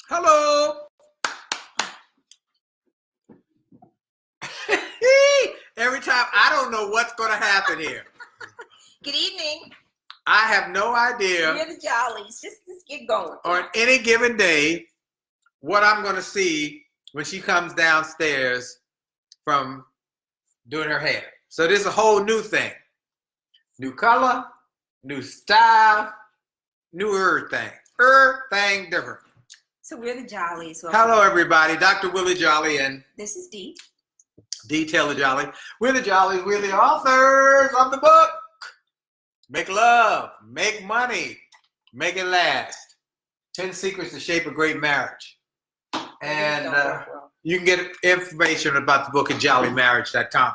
Hello. Every time, I don't know what's going to happen here. Good evening. I have no idea. We're the Jolleys. Just get going. On any given day, what I'm going to see when she comes downstairs from doing her hair. So this is a whole new thing. New color, new style, new everything. Everything different. So we're the Jolleys. Hello, everybody. Dr. Willie Jolley and this is Dee. Dee Taylor Jolley. We're the Jolleys. We're the authors of the book. Make love, make money, make it last. 10 Secrets to Shape a Great Marriage. And you can get information about the book at jollymarriage.com.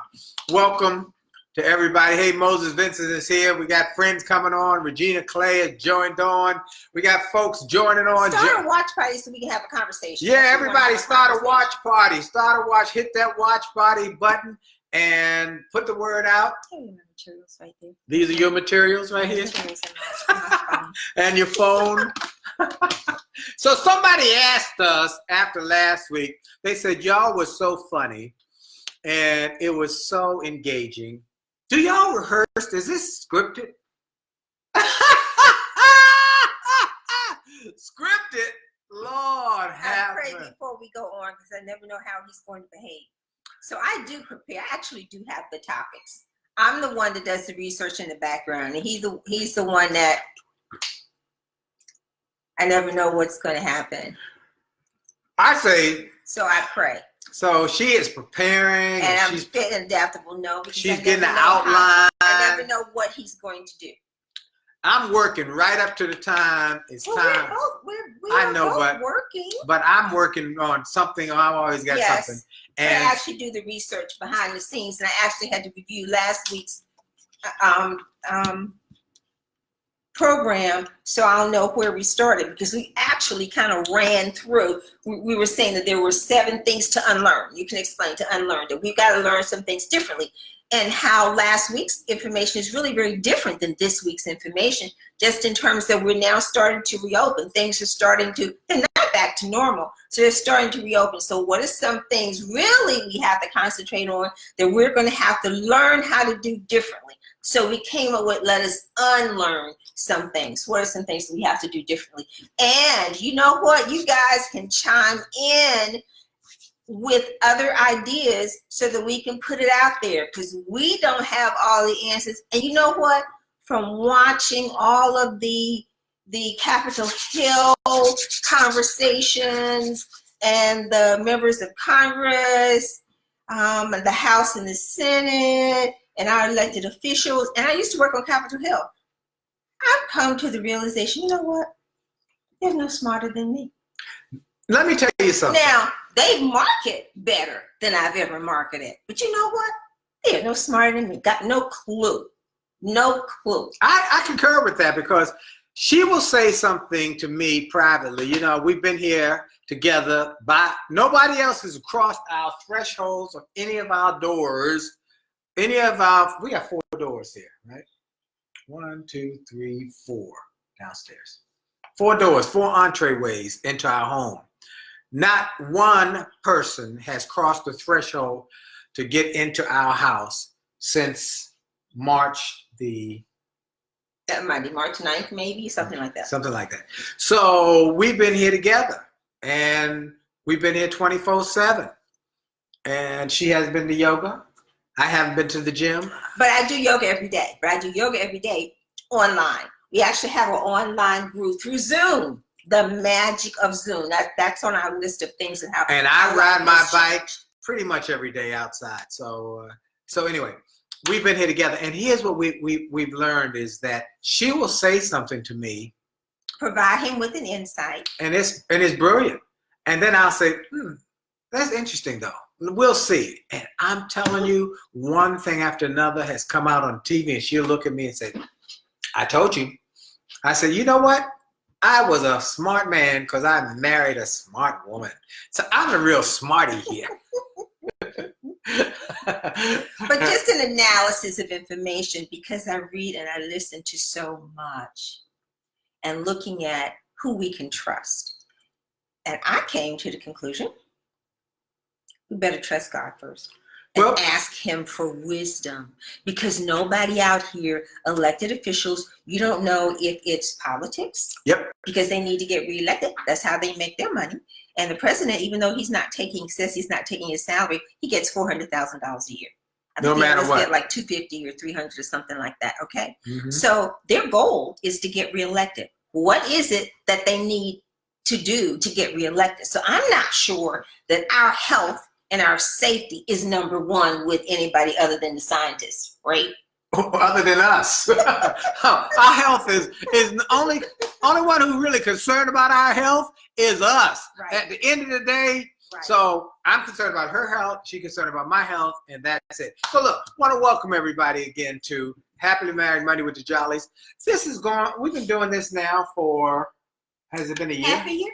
Welcome to everybody. Hey, Moses Vincent is here. We got friends coming on. Regina Clay has joined on. We got folks joining on. Start a watch party so we can have a conversation. Yeah, everybody start a watch party. Start a watch. Hit that watch party button and put the word out. Materials right there. These are your materials right here. And your phone. So somebody asked us after last week, they said, y'all was so funny and it was so engaging. Do y'all rehearse? Is this scripted? Scripted? Lord have mercy. I pray before we go on because I never know how he's going to behave. So I do prepare. I actually do have the topics. I'm the one that does the research in the background, and he's the one that I never know what's going to happen. I say. So I pray. So she is preparing, and I'm fit and adaptable. No, because she's getting the outline. I never know what he's going to do. I'm working right up to the time it's time. I know, but I'm working on something. I've always got something. And I actually do the research behind the scenes, and I actually had to review last week's program, so I'll know where we started, because we actually kind of ran through. We were saying that there were 7 things to unlearn. You can explain to unlearn that we've got to learn some things differently, and how last week's information is really very different than this week's information, just in terms that we're now starting to reopen. Things are starting to, they're not back to normal, so they're starting to reopen. So what are some things really we have to concentrate on that we're going to have to learn how to do differently? So we came up with, let us unlearn some things. What are some things that we have to do differently? And you know what? You guys can chime in with other ideas so that we can put it out there, because we don't have all the answers. And you know what? From watching all of the Capitol Hill conversations and the members of Congress, and the House and the Senate, and our elected officials, and I used to work on Capitol Hill, I've come to the realization, you know what? They're no smarter than me. Let me tell you something. Now, they market better than I've ever marketed. But you know what? They're no smarter than me. Got no clue. No clue. I concur with that, because she will say something to me privately. You know, we've been here together, but nobody else has crossed our thresholds of any of our doors. We got 4 doors here, right? 1, 2, 3, 4 downstairs. 4 doors, 4 entryways into our home. Not one person has crossed the threshold to get into our house since March the... That might be March 9th, maybe, something like that. Something like that. So we've been here together, and we've been here 24/7. And she has been to yoga. I haven't been to the gym. But I do yoga every day. Online. We actually have an online group through Zoom. The magic of Zoom. That's on our list of things that happen. And I ride my bike pretty much every day outside. So anyway, we've been here together. And here's what we've learned is that she will say something to me. Provide him with an insight. And it's brilliant. And then I'll say, that's interesting though. We'll see. And I'm telling you, one thing after another has come out on TV, and she'll look at me and say, I told you. I said, you know what? I was a smart man because I married a smart woman. So I'm a real smarty here. But just an analysis of information, because I read and I listen to so much, and looking at who we can trust. And I came to the conclusion, we better trust God first. Well, And ask him for wisdom, because nobody out here, elected officials, you don't know if it's politics. Yep. Because they need to get reelected. That's how they make their money. And the president, even though says he's not taking his salary, he gets $400,000 a year. I No matter what. Get like 250 or 300 or something like that. Okay. So their goal is to get reelected. What is it that they need to do to get reelected? So I'm not sure that our health and our safety is number one with anybody other than the scientists, right? Other than us. Our health is the only one who's really concerned about our health is us. Right. At the end of the day, right. So I'm concerned about her health, she's concerned about my health, and that's it. So look, I want to welcome everybody again to Happily Married Money with the Jolleys. This is going, we've been doing this now for, has it been a year? Half a year?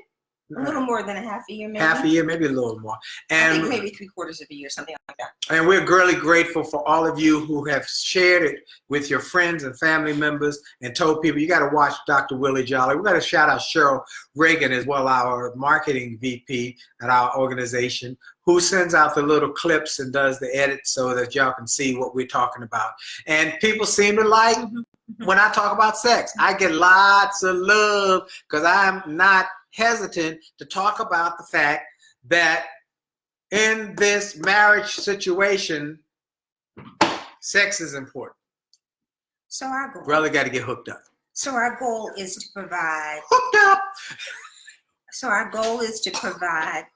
A little more than a half a year, maybe. Half a year, maybe a little more. And I think maybe 3/4 of a year, something like that. And we're really grateful for all of you who have shared it with your friends and family members and told people, you got to watch Dr. Willie Jolley. We've got to shout out Cheryl Reagan as well, our marketing VP at our organization, who sends out the little clips and does the edits so that y'all can see what we're talking about. And people seem to like when I talk about sex. I get lots of love because I'm not hesitant to talk about the fact that in this marriage situation, sex is important. So our goal. Brother got to get hooked up. So our goal is to provide. Hooked up. So our goal is to provide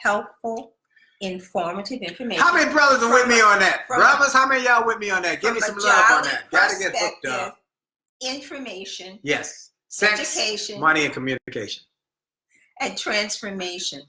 helpful, informative information. How many brothers are with me on that? Brothers, how many of y'all with me on that? Give me some love on that. Got to get hooked up. Information. Yes. Sex, education, money, and communication. And transformation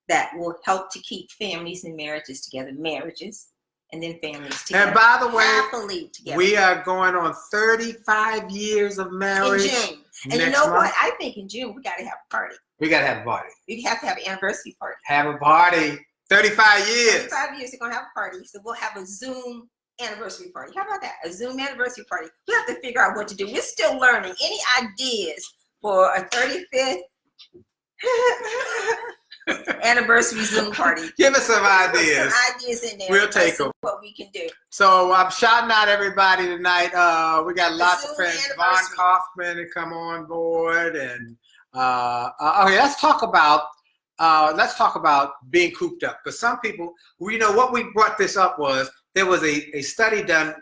that will help to keep families and marriages together, marriages and then families together. And by the way, happily together. We are going on 35 years of marriage. In June. And you know what? I think in June we got to have a party. We got to have a party. We have to have an anniversary party. Have a party. 35 years. 35 years, we're going to have a party. So we'll have a Zoom anniversary party. How about that? A Zoom anniversary party. We have to figure out what to do. We're still learning. Any ideas for a 35th anniversry Zoom party? Give us some ideas. Some ideas in there. We'll take them. What we can do. So I'm shouting out everybody tonight. We got lots of friends. Von Kaufman to come on board, and okay, let's talk about being cooped up, because some people, you know, what we brought this up was there was a study done.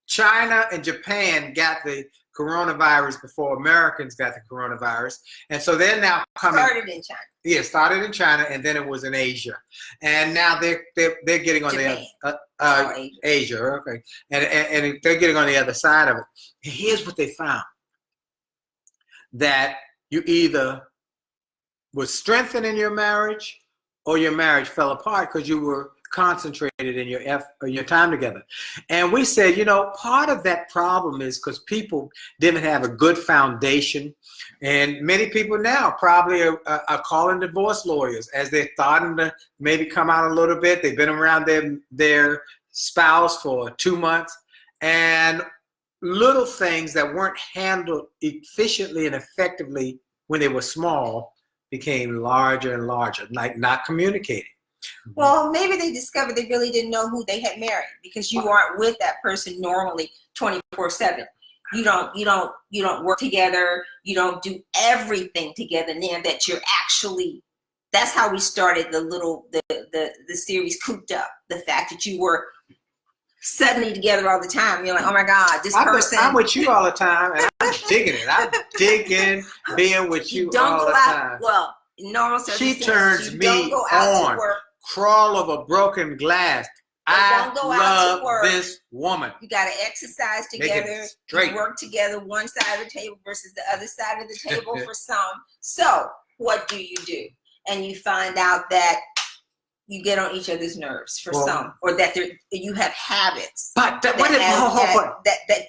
China and Japan got the coronavirus before Americans got the coronavirus, and so they're now coming. Started in China. Yeah, started in China, and then it was in Asia, and now they're getting on Japan. Asia, okay, and they're getting on the other side of it. And here's what they found: that you either was strengthened in your marriage, or your marriage fell apart because you were concentrated in your time together. And we said, you know, part of that problem is because people didn't have a good foundation, and many people now probably are calling divorce lawyers as they're starting to maybe come out a little bit. They've been around their spouse for 2 months, and little things that weren't handled efficiently and effectively when they were small became larger and larger, like not communicating. Well, maybe they discovered they really didn't know who they had married, because you aren't with that person normally 24/7. You don't work together. You don't do everything together. Now that you're actually, that's how we started the series Cooped Up. The fact that you were suddenly together all the time. You're like, oh my God, this person. I'm with you all the time, and I'm digging it. I'm digging being with you all the time. Well, in normal circumstances, she turns me on. Crawl over broken glass. I love this woman. You got to exercise together. You work together, one side of the table versus the other side of the table for some. So what do? And you find out that you get on each other's nerves for some, or that you have habits that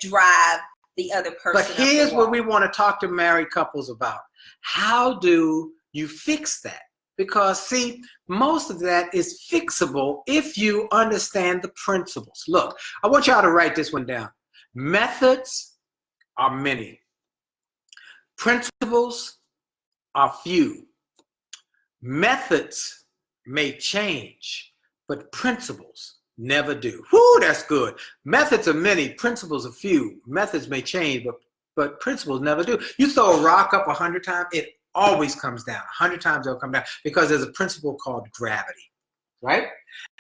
drive the other person. But here's what we want to talk to married couples about. How do you fix that? Because, see, most of that is fixable if you understand the principles. Look, I want y'all to write this one down. Methods are many. Principles are few. Methods may change, but principles never do. Whoo, that's good. Methods are many, principles are few. Methods may change, but principles never do. You throw a rock up 100 times, it always comes down. 100 times it'll come down because there's a principle called gravity, right?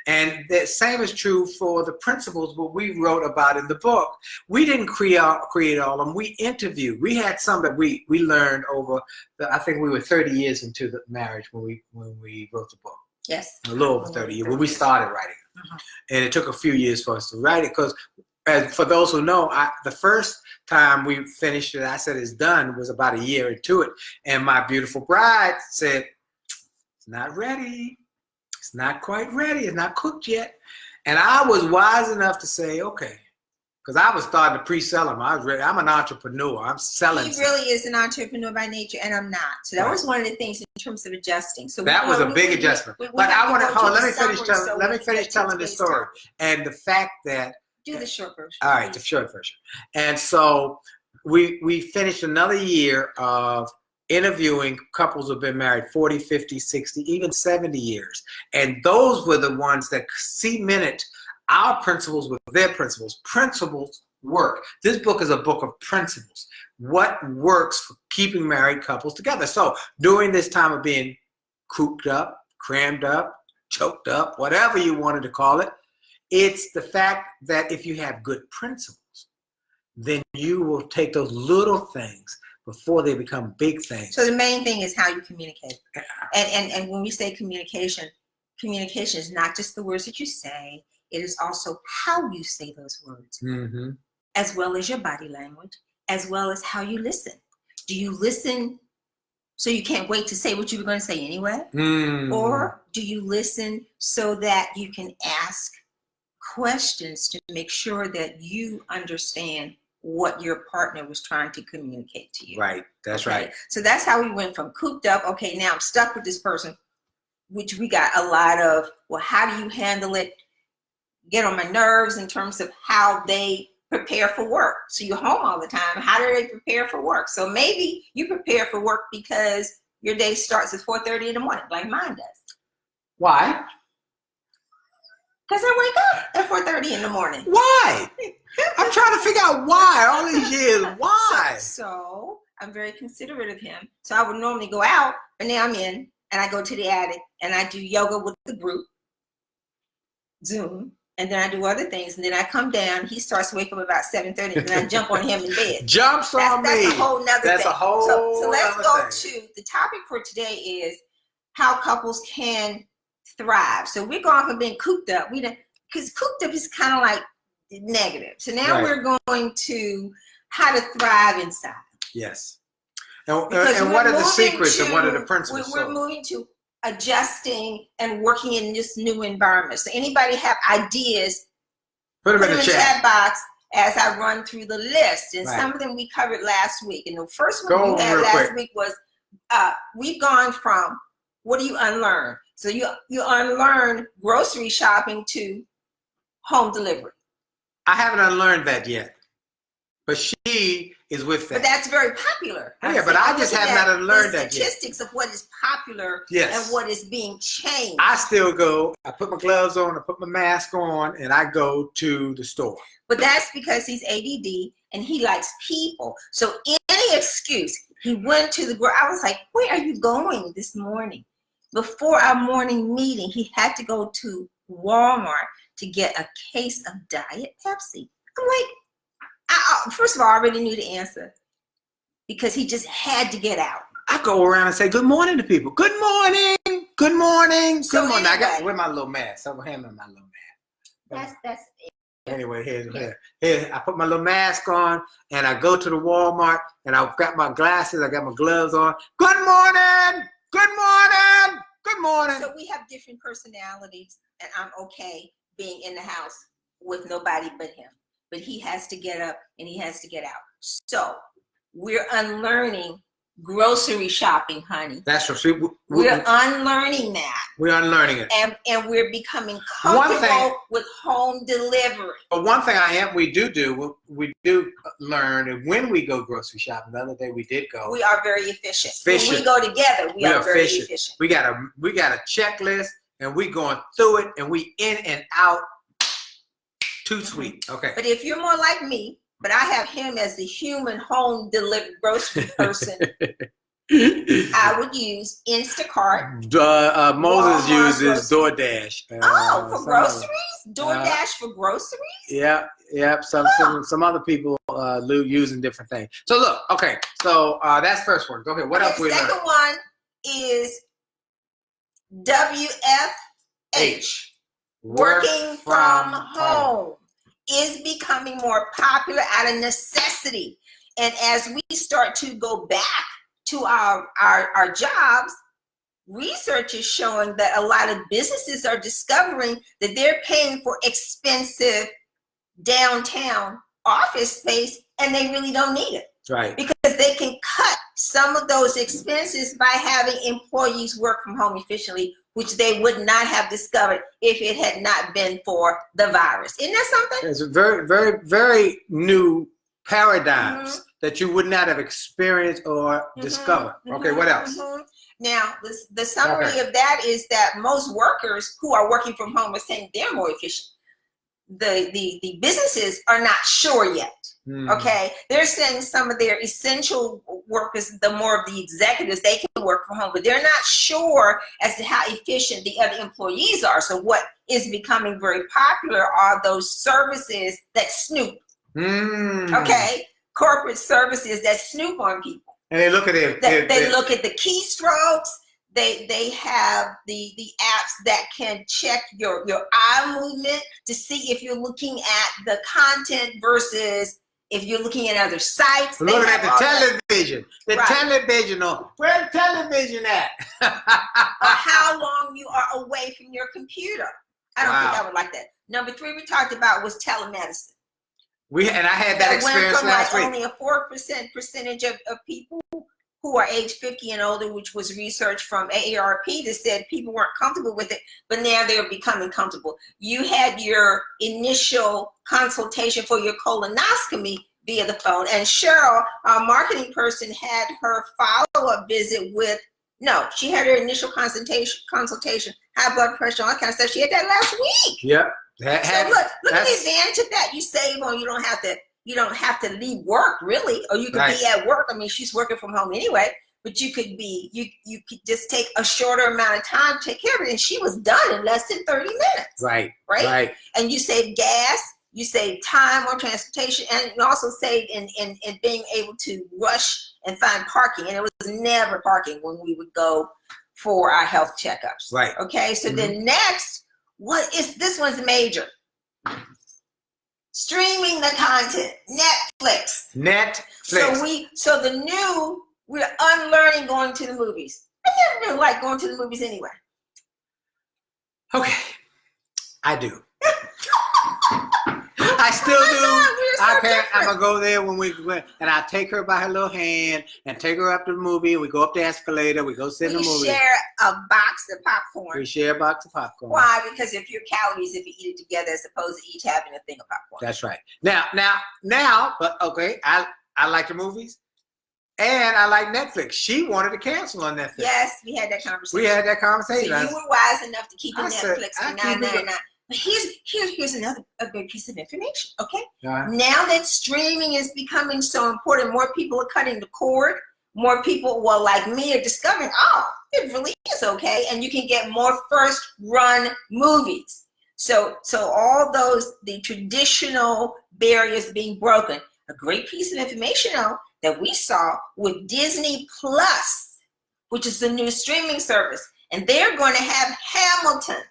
And the same is true for the principles what we wrote about in the book. We didn't create all of them. We interviewed. We had some that we learned over. I think we were 30 years into the marriage when we wrote the book. Yes. A little over 30 years when we started writing. And it took a few years for us to write it because, as for those who know, the first time we finished it, I said it's done, was about a year into it. And my beautiful bride said, it's not ready. It's not quite ready. It's not cooked yet. And I was wise enough to say, okay, because I was starting to pre-sell them. I was ready. I'm an entrepreneur. I'm selling. He really is an entrepreneur by nature, and I'm not. So that was one of the things in terms of adjusting. So that was a big adjustment. But I want to let me finish telling this story. And the fact that do the short version. All right, the short version. And so we finished another year of interviewing couples who've been married 40, 50, 60, even 70 years. And those were the ones that cemented our principles with their principles. Principles work. This book is a book of principles. What works for keeping married couples together. So during this time of being cooped up, crammed up, choked up, whatever you wanted to call it, it's the fact that if you have good principles, then you will take those little things before they become big things. So the main thing is how you communicate. And when we say communication, communication is not just the words that you say, it is also how you say those words, as well as your body language, as well as how you listen. Do you listen so you can't wait to say what you were going to say anyway? Or do you listen so that you can ask questions to make sure that you understand what your partner was trying to communicate to you? Right, that's right. So that's how we went from cooped up, okay, now I'm stuck with this person, which we got a lot of, well, how do you handle it? Get on my nerves in terms of how they prepare for work. So you're home all the time. How do they prepare for work? So maybe you prepare for work because your day starts at 4:30 in the morning, like mine does. Why? Because I wake up at 4:30 in the morning. Why? I'm trying to figure out why all these years. Why? So I'm very considerate of him. So I would normally go out, but now I'm in, and I go to the attic, and I do yoga with the group, Zoom, and then I do other things, and then I come down. He starts to wake up about 7:30, and then I jump on him in bed. Jumps on me. That's a whole nother thing. That's a whole so let's go thing. to the topic for today is how couples can thrive. So we're going from being cooped up. Because cooped up is kind of like negative. So now we're going to how to thrive inside. Yes. And what are the secrets and what are the principles? We're moving to adjusting and working in this new environment. So anybody have ideas, put them in the chat box as I run through the list. And some of them we covered last week. And the first one we had last week was we've gone from what do you unlearn? So you unlearn grocery shopping to home delivery. I haven't unlearned that yet. But she is with that. But that's very popular. Yeah, but I just have not unlearned that yet. Statistics of what is popular and what is being changed. I still go, I put my gloves on, I put my mask on, and I go to the store. But that's because he's ADD and he likes people. So any excuse, he went to the, I was like, where are you going this morning? Before our morning meeting, he had to go to Walmart to get a case of Diet Pepsi. I'm like, first of all, I already knew the answer because he just had to get out. I go around and say good morning to people. Good morning. Good morning. So good morning. Anyway, I got with my little mask. I'm handling my little mask. That's anyway. Here. I put my little mask on and I go to the Walmart and I've got my glasses. I got my gloves on. Good morning. Good morning. Good morning. So we have different personalities, and I'm okay being in the house with nobody but him. But he has to get up and he has to get out. So we're unlearning grocery shopping, honey. That's what we're unlearning that. We're unlearning it. And we're becoming comfortable with home delivery. But one thing we do learn, and when we go grocery shopping, the other day we did go. We are very efficient. When we go together, we are very efficient. We got a checklist, and we going through it, and we in and out. Too sweet. Okay. But if you're more like me, but I have him as the human home delivered grocery person, I would use Instacart. Moses uses DoorDash. For groceries? DoorDash for groceries? Yeah. Some other people using different things. So look, okay. So that's first one. Go ahead. What else we learned? The second one is WFH. Working from home is becoming more popular out of necessity. And as we start to go back to our jobs, research is showing that a lot of businesses are discovering that they're paying for expensive downtown office space and they really don't need it. Right. Because they can cut some of those expenses by having employees work from home efficiently, which they would not have discovered if it had not been for the virus. Isn't that something? It's a very, very, very new paradigms that you would not have experienced or discovered. Okay, what else? Now, the summary of that is that most workers who are working from home are saying they're more efficient. The businesses are not sure yet. Okay, they're saying some of their essential workers, the more of the executives, they can work from home, but they're not sure as to how efficient the other employees are. So what is becoming very popular are those services that snoop. Okay, corporate services that snoop on people. And they look at it. They look at the keystrokes. They have the apps that can check your eye movement to see if you're looking at the content versus if you're looking at other sites. Looking at the television. Television on. Where's the television at? Or how long you are away from your computer. I don't think I would like that. Number 3 we talked about was telemedicine. I had that experience last week. Only a 4% percentage of people who are age 50 and older, which was research from AARP that said people weren't comfortable with it, but now they're becoming comfortable. You had your initial consultation for your colonoscopy via the phone, and Cheryl, our marketing person, had her follow-up visit with, she had her initial consultation, high blood pressure, all that kind of stuff. She had that last week. Yep. So look at the advantage of that. You save on, you don't have to leave work really, or you could be at work. I mean, she's working from home anyway, but you could could just take a shorter amount of time to take care of it, and she was done in less than 30 minutes. Right. And you save gas, you save time on transportation, and you also save in being able to rush and find parking. And it was never parking when we would go for our health checkups. Right. Okay. So then next, this one's major. Streaming the content, Netflix. So we're unlearning going to the movies. I never really like going to the movies anyway. Okay, I do. I still do. I'm gonna go there when we went, and I take her by her little hand and take her up to the movie. And we go up the escalator. We go sit in the movie. We share a box of popcorn. We share a box of popcorn. Why? Because if you're calories, if you eat it together, as opposed to each having a thing of popcorn. That's right. Now, but okay, I like the movies, and I like Netflix. She wanted to cancel on Netflix. Yes, we had that conversation. So you were wise enough to keep Netflix for $9.99. But here's another good piece of information, okay? Now that streaming is becoming so important, more people are cutting the cord. More people, like me, are discovering, it really is okay, and you can get more first-run movies. So all the traditional barriers being broken. A great piece of information, though, that we saw with Disney Plus, which is the new streaming service, and they're going to have Hamilton,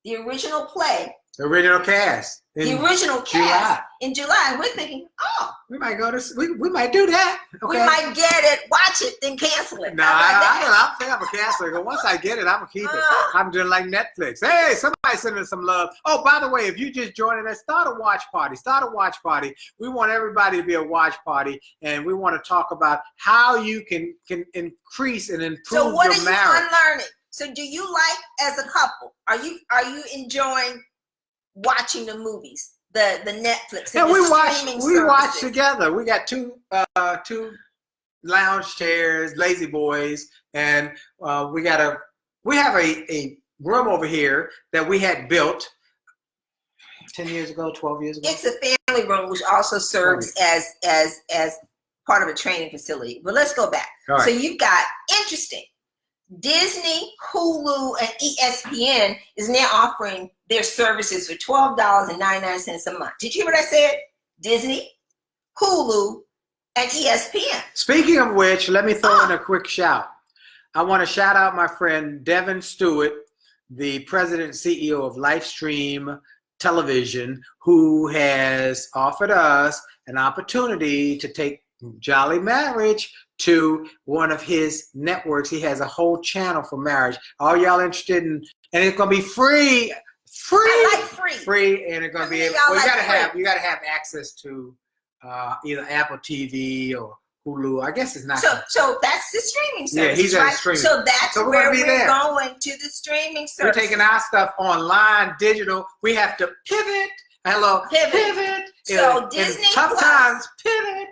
the original play, The original cast. The original cast in July. And we're thinking, oh, we might go to. We might do that. Okay. We might get it, watch it, then cancel it. No, I think I'm a canceler. Once I get it, I'm gonna keep it. I'm doing like Netflix. Hey, somebody send us some love. Oh, by the way, if you just joining us, start a watch party. Start a watch party. We want everybody to be a watch party, and we want to talk about how you can increase and improve your marriage. So what are you unlearning? So do you like, as a couple, are you enjoying watching the movies, the Netflix? And we watch together. We got two lounge chairs, lazy boys, and we have a room over here that we had built 10 years ago, 12 years ago. It's a family room, which also serves as part of a training facility. But let's go back. Right. So you've got, interesting, Disney, Hulu, and ESPN is now offering their services for $12.99 a month. Did you hear what I said? Disney, Hulu, and ESPN. Speaking of which, let me throw in a quick shout. I want to shout out my friend Devin Stewart, the president and CEO of Livestream Television, who has offered us an opportunity to take Jolly Marriage to one of his networks. He has a whole channel for marriage. All y'all interested in, and it's gonna be free. I like free. Free, and it's gonna be. Well, you gotta have access to either Apple TV or Hulu. I guess it's not. So that's the streaming service. Yeah, he's at streaming. So that's where we're going, to the streaming service. We're taking our stuff online, digital. We have to pivot. Hello, pivot. So Disney in tough times, pivot.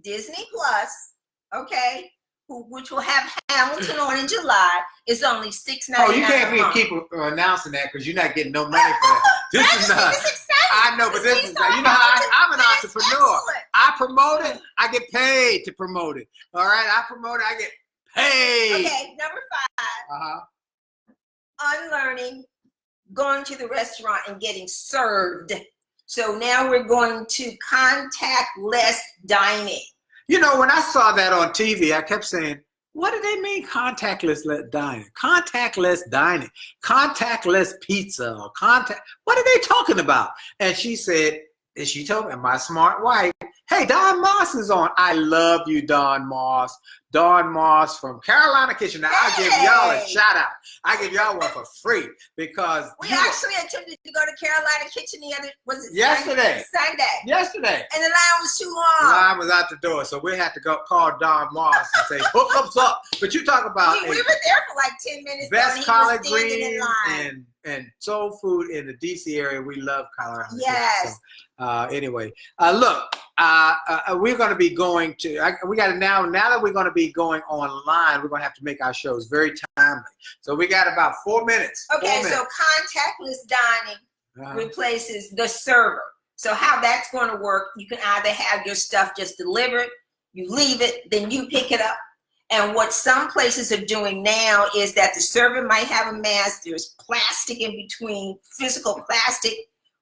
Disney Plus, okay, which will have Hamilton on in July, is only $6.99. Oh, you can't keep announcing that because you're not getting no money for that. This is not. I know, but this is. You know how I'm an entrepreneur. I promote it. I get paid to promote it. All right, I promote it. I get paid. Okay, number 5. Unlearning, going to the restaurant and getting served. So now we're going to contactless dining. You know, when I saw that on TV, I kept saying, what do they mean contactless dining? Contactless dining, contactless pizza, or what are they talking about? And she said, and she told me, my smart wife, hey, Don Moss is on. I love you, Don Moss. Don Moss from Carolina Kitchen. Now, I give y'all a shout out. I give y'all one for free because we actually attempted to go to Carolina Kitchen the other, was it yesterday? Sunday. Yesterday. And the line was too long. The line was out the door, so we had to go call Don Moss and say, hook us up. But you talk about we were there for like 10 minutes. Best collard greens and soul food in the DC area. We love Colorado. Yes. So, anyway, look, we're going to be going to, we got to now that we're going to be going online, we're going to have to make our shows very timely. So we got about 4 minutes. Okay, so contactless dining replaces the server. So how that's going to work, you can either have your stuff just delivered, you leave it, then you pick it up. And what some places are doing now is that the server might have a mask, there's plastic in between, physical plastic,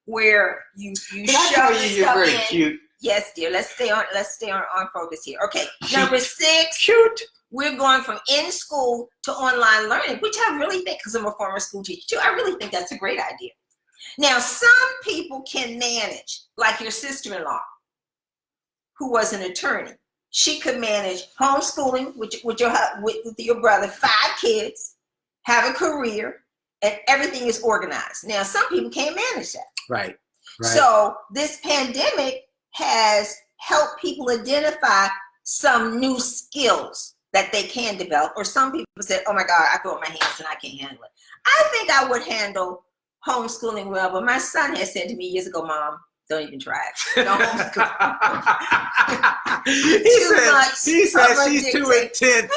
where you shove the stuff in. Cute. Yes, dear. Let's stay on focus here. Okay. Cute. Number 6. Cute. We're going from in school to online learning, which I really think, because I'm a former school teacher too, I really think that's a great idea. Now, some people can manage, like your sister-in-law, who was an attorney. She could manage homeschooling with your brother, 5 kids, have a career, and everything is organized. Now, some people can't manage that. Right. So this pandemic has helped people identify some new skills that they can develop. Or some people said, oh my God, I throw up my hands and I can't handle it. I think I would handle homeschooling well, but my son has said to me years ago, Mom, don't even try it. Don't homeschool. He says she's too intense.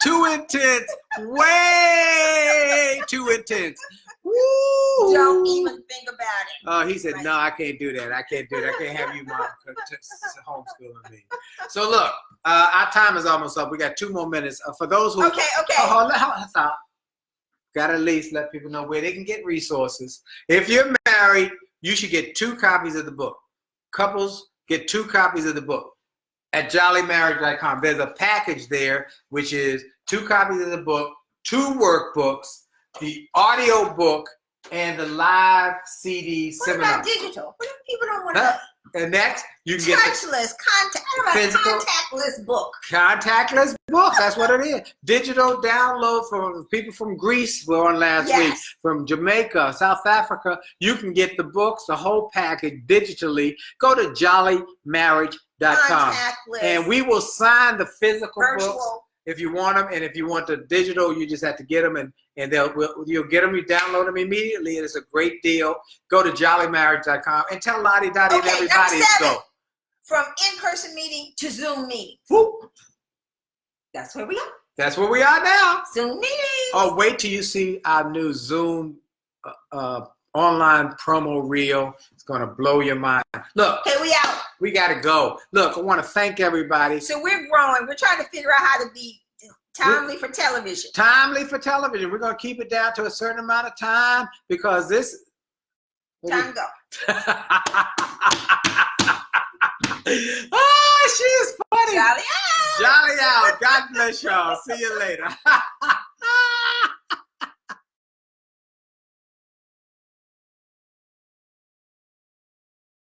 Too intense. Way too intense. Woo. Don't even think about it. Oh, he said, no, I can't do that. I can't do that. I can't have you, Mom, homeschooling me. So look, our time is almost up. We got 2 more minutes. For those who stop. Got to at least let people know where they can get resources. If you're married, you should get 2 copies of the book. Couples get 2 copies of the book at jollymarriage.com. There's a package there, which is 2 copies of the book, 2 workbooks, the audio book, and the live CD seminar. What about digital? What if people don't want to? And next, you can get touchless, contactless book. Contactless book. That's what it is. Digital download from people from Greece. We're on last week. From Jamaica, South Africa. You can get the books, the whole package digitally. Go to jollymarriage.com, and we will sign the physical books if you want them. And if you want the digital, you just have to get them, and you'll get them. You download them immediately, and it's a great deal. Go to jollymarriage.com and tell Lottie Dottie and everybody to go. From in-person meeting to Zoom meeting. Whoop. That's where we are. That's where we are now. Zoom meeting. Oh, wait till you see our new Zoom online promo reel. It's going to blow your mind. Look. Okay, we out. We got to go. Look, I want to thank everybody. So we're growing. We're trying to figure out how to be timely for television. Timely for television. We're going to keep it down to a certain amount of time because this... Time go. Oh, she is funny. Jolly out. Jolly out. God bless y'all. See you later.